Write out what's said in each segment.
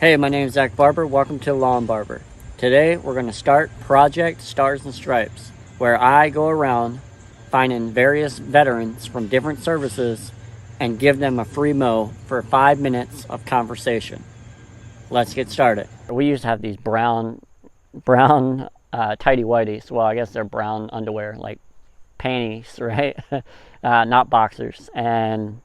Hey, my name is Zach Barber. Welcome to Lawn Barber. Today we're going to start Project Stars and Stripes, where I go around finding various veterans from different services and give them a free mow for 5 minutes of conversation. Let's get started. We used to have these brown tighty whities. Well, I guess they're brown underwear, like panties, right? Not boxers. And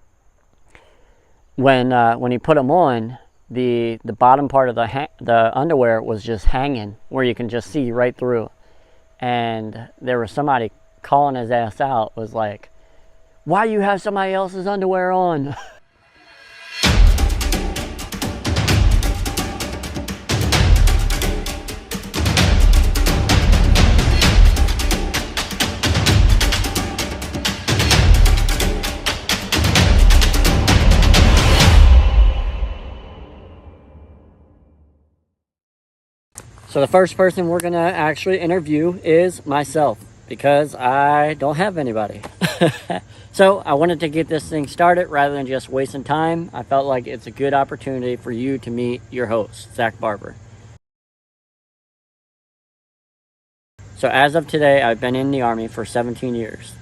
when you put them on, the bottom part of the underwear was just hanging where you can just see right through. And there was somebody calling his ass out, was like, why you have somebody else's underwear on? So the first person we're going to actually interview is myself, because I don't have anybody. So I wanted to get this thing started rather than just wasting time. I felt like it's a good opportunity for you to meet your host, Zach Barber. So as of today, I've been in the Army for 17 years.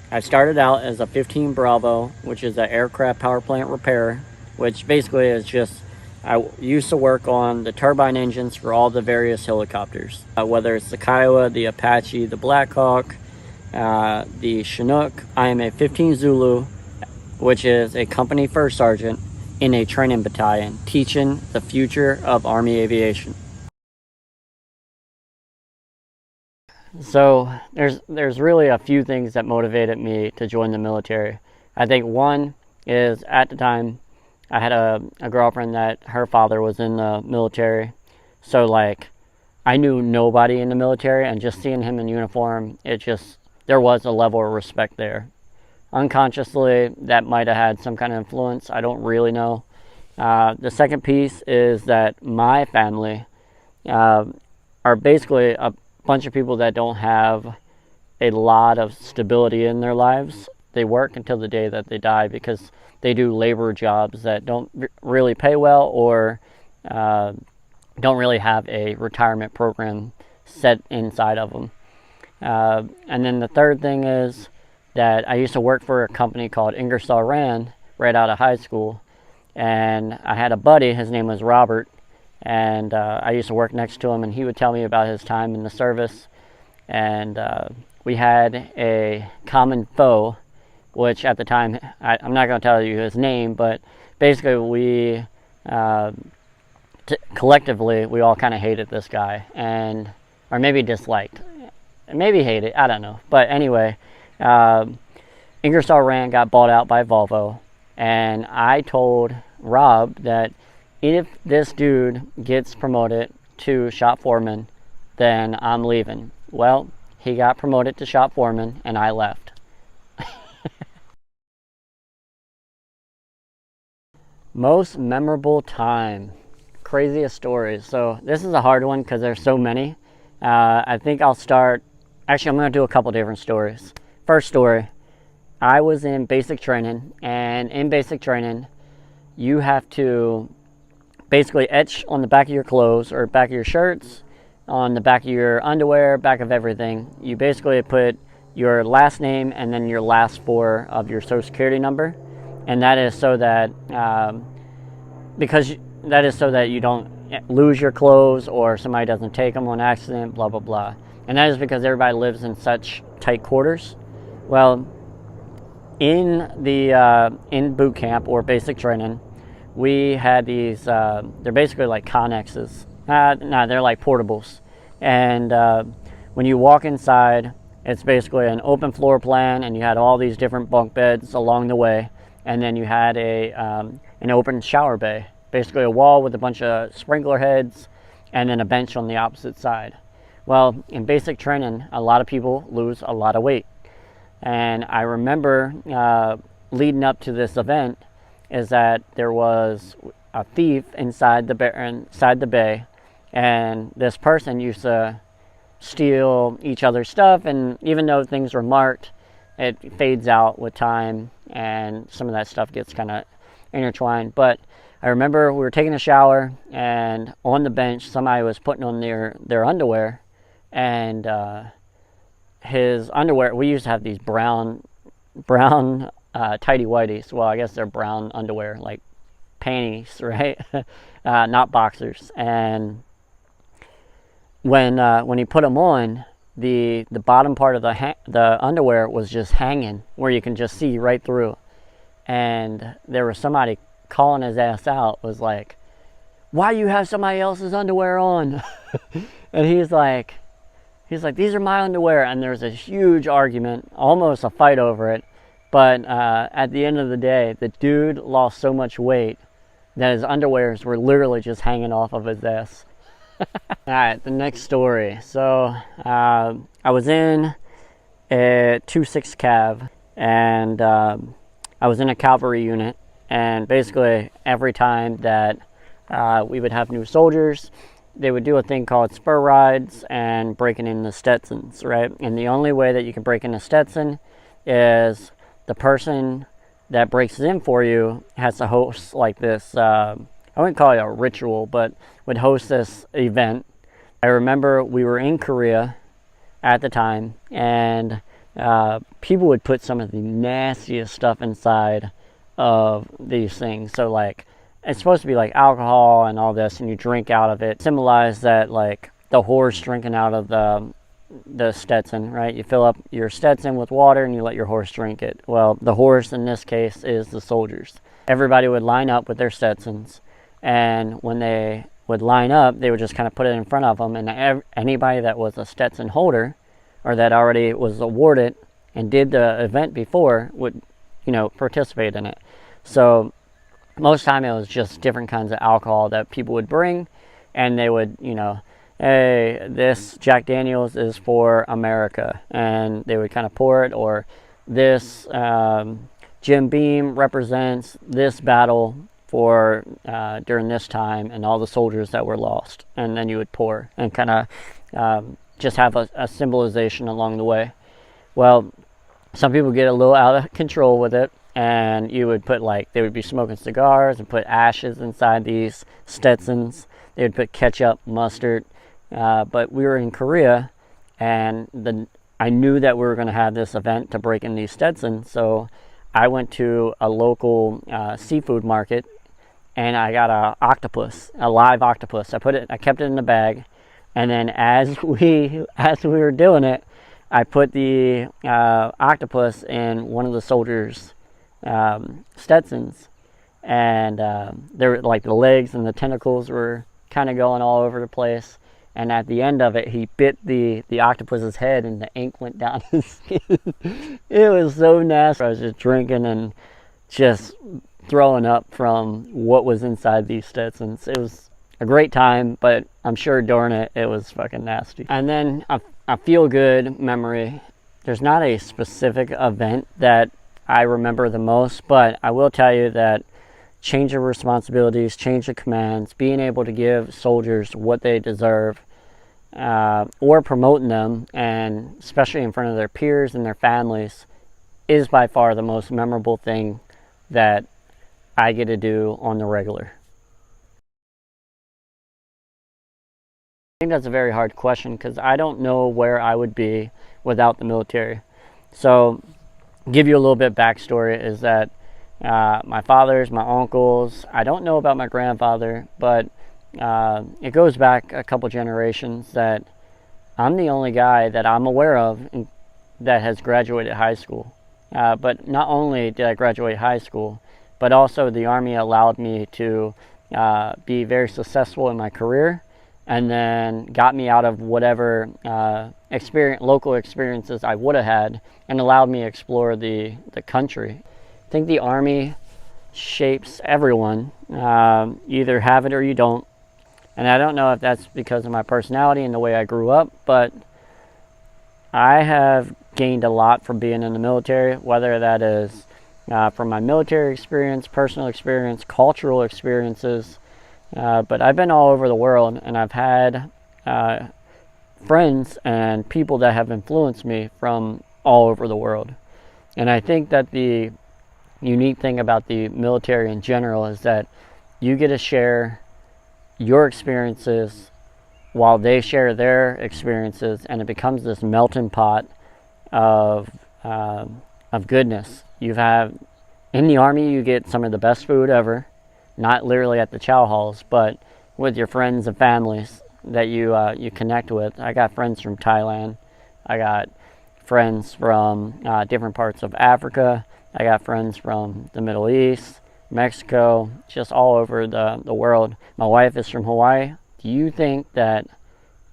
I started out as a 15 Bravo, which is an aircraft power plant repairer, which basically is just, I used to work on the turbine engines for all the various helicopters, whether it's the Kiowa, the Apache, the Blackhawk, the Chinook. I am a 15 Zulu, which is a company first sergeant in a training battalion, teaching the future of Army aviation. So there's really a few things that motivated me to join the military. I think one is, at the time, I had a girlfriend that her father was in the military. So like, I knew nobody in the military, and just seeing him in uniform, there was a level of respect there. Unconsciously, that might have had some kind of influence. I don't really know. The second piece is that my family are basically a bunch of people that don't have a lot of stability in their lives. They work until the day that they die because they do labor jobs that don't really pay well, or don't really have a retirement program set inside of them. And then the third thing is that I used to work for a company called Ingersoll Rand right out of high school. And I had a buddy, his name was Robert, and I used to work next to him, and he would tell me about his time in the service. And we had a common foe, which at the time, I'm not going to tell you his name, but basically we, collectively, we all kind of hated this guy, or maybe disliked, maybe hated, I don't know. But anyway, Ingersoll Rand got bought out by Volvo, and I told Rob that if this dude gets promoted to shop foreman, then I'm leaving. Well, he got promoted to shop foreman, and I left. Most memorable time, craziest stories. So this is a hard one because there's so many. I think I'll start, actually I'm going to do a couple different stories. First story, I was in basic training, and in basic training you have to basically etch on the back of your clothes, or back of your shirts, on the back of your underwear, back of everything. You basically put your last name and then your last four of your social security number. And that is so that, you don't lose your clothes, or somebody doesn't take them on accident, blah, blah, blah. And that is because everybody lives in such tight quarters. Well, in boot camp or basic training, we had these, they're basically like connexes. No, they're like portables. And when you walk inside, it's basically an open floor plan, and you had all these different bunk beds along the way. And then you had an open shower bay, basically a wall with a bunch of sprinkler heads, and then a bench on the opposite side. Well, in basic training, a lot of people lose a lot of weight. And I remember leading up to this event is that there was a thief inside the bay, and this person used to steal each other's stuff, and even though things were marked, it fades out with time, and some of that stuff gets kind of intertwined. But I remember we were taking a shower, and on the bench, somebody was putting on their underwear, and his underwear. We used to have these brown tighty whities. Well, I guess they're brown underwear, like panties, right? Not boxers. And when he put them on, the bottom part of the underwear was just hanging, where you can just see right through. And there was somebody calling his ass out, was like, "Why you have somebody else's underwear on?" And he's like, "These are my underwear." And there's a huge argument, almost a fight over it. But at the end of the day, the dude lost so much weight that his underwears were literally just hanging off of his ass. Alright, the next story. So I was in a 2-6 Cav, and I was in a cavalry unit, and basically every time that we would have new soldiers, they would do a thing called spur rides and breaking in the Stetsons, right? And the only way that you can break in a Stetson is the person that breaks it in for you has to host like this, I wouldn't call it a ritual, but would host this event. I remember we were in Korea at the time, and people would put some of the nastiest stuff inside of these things. So like, it's supposed to be like alcohol and all this, and you drink out of it. Symbolize that, like the horse drinking out of the Stetson, right? You fill up your Stetson with water and you let your horse drink it. Well, the horse in this case is the soldiers. Everybody would line up with their Stetsons, and when they would line up, they would just kind of put it in front of them, and anybody that was a Stetson holder or that already was awarded and did the event before would, participate in it. So most of the time it was just different kinds of alcohol that people would bring, and they would, hey, this Jack Daniels is for America, and they would kind of pour it, or this Jim Beam represents this battle for during this time and all the soldiers that were lost, and then you would pour and kind of just have a symbolization along the way. Well, some people get a little out of control with it, and you would put, like, they would be smoking cigars and put ashes inside these Stetsons. They would put ketchup, mustard. But we were in Korea, and I knew that we were going to have this event to break in these Stetsons, so I went to a local seafood market, and I got a live octopus. I kept it in the bag, and then as we were doing it, I put the octopus in one of the soldiers' Stetsons, and there were, like, the legs and the tentacles were kind of going all over the place. And at the end of it, he bit the octopus's head, and the ink went down his skin. It was so nasty. I was just drinking and just throwing up from what was inside these Stetsons. It was a great time, but I'm sure during it, it was fucking nasty. And then a feel-good memory. There's not a specific event that I remember the most, but I will tell you that change of responsibilities, change of commands, being able to give soldiers what they deserve, or promoting them, and especially in front of their peers and their families, is by far the most memorable thing that I get to do on the regular. I think that's a very hard question, because I don't know where I would be without the military. So, give you a little bit of backstory, is that my fathers, my uncles, I don't know about my grandfather, but it goes back a couple generations that I'm the only guy that I'm aware of that has graduated high school. But not only did I graduate high school, but also the Army allowed me to be very successful in my career, and then got me out of whatever local experiences I would have had, and allowed me to explore the country. I think the Army shapes everyone. Either have it or you don't. And I don't know if that's because of my personality and the way I grew up, but I have gained a lot from being in the military, whether that is from my military experience, personal experience, cultural experiences. But I've been all over the world, and I've had friends and people that have influenced me from all over the world. And I think that the unique thing about the military in general is that you get to share your experiences while they share their experiences, and it becomes this melting pot of goodness. In the Army, you get some of the best food ever, not literally at the chow halls, but with your friends and families that you connect with. I got friends from Thailand. I got friends from different parts of Africa. I got friends from the Middle East, Mexico, just all over the world. My wife is from Hawaii. Do you think that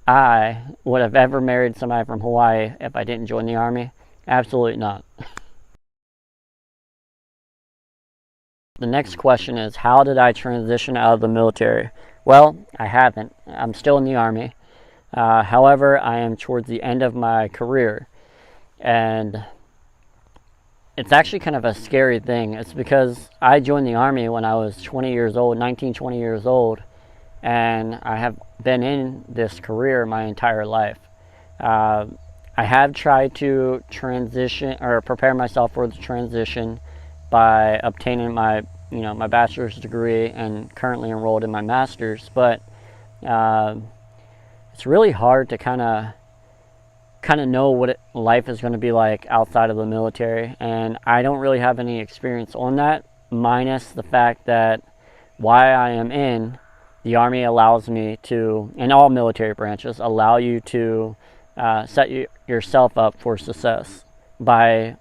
I would have ever married somebody from Hawaii if I didn't join the Army? Absolutely not. The next question is, how did I transition out of the military? Well, I haven't. I'm still in the Army. However, I am towards the end of my career. And it's actually kind of a scary thing. It's because I joined the Army when I was 20 years old, 19, 20 years old. And I have been in this career my entire life. I have tried to transition or prepare myself for the transition by obtaining my bachelor's degree and currently enrolled in my master's, but it's really hard to kind of know what life is going to be like outside of the military, and I don't really have any experience on that, minus the fact that while I am in the Army allows me to, and all military branches allow you to set yourself up for success by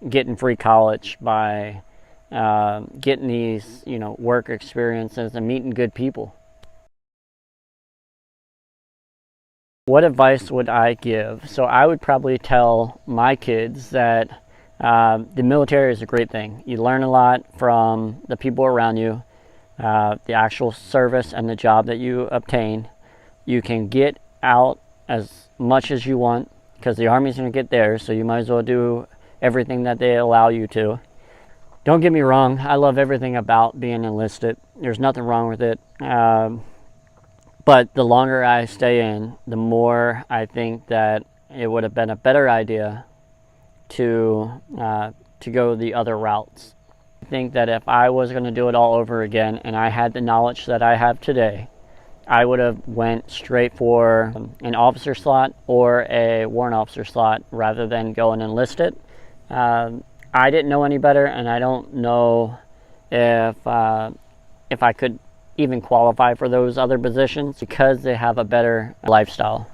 getting free college, by getting these work experiences and meeting good people. What advice would I give? So I would probably tell my kids that the military is a great thing. You learn a lot from the people around you, the actual service and the job that you obtain. You can get out as much as you want because the Army's going to get theirs, so you might as well do everything that they allow you to. Don't get me wrong, I love everything about being enlisted. There's nothing wrong with it. But the longer I stay in, the more I think that it would have been a better idea to go the other routes. I think that if I was going to do it all over again and I had the knowledge that I have today, I would have went straight for an officer slot or a warrant officer slot rather than go and enlist it. I didn't know any better, and I don't know if I could even qualify for those other positions because they have a better lifestyle.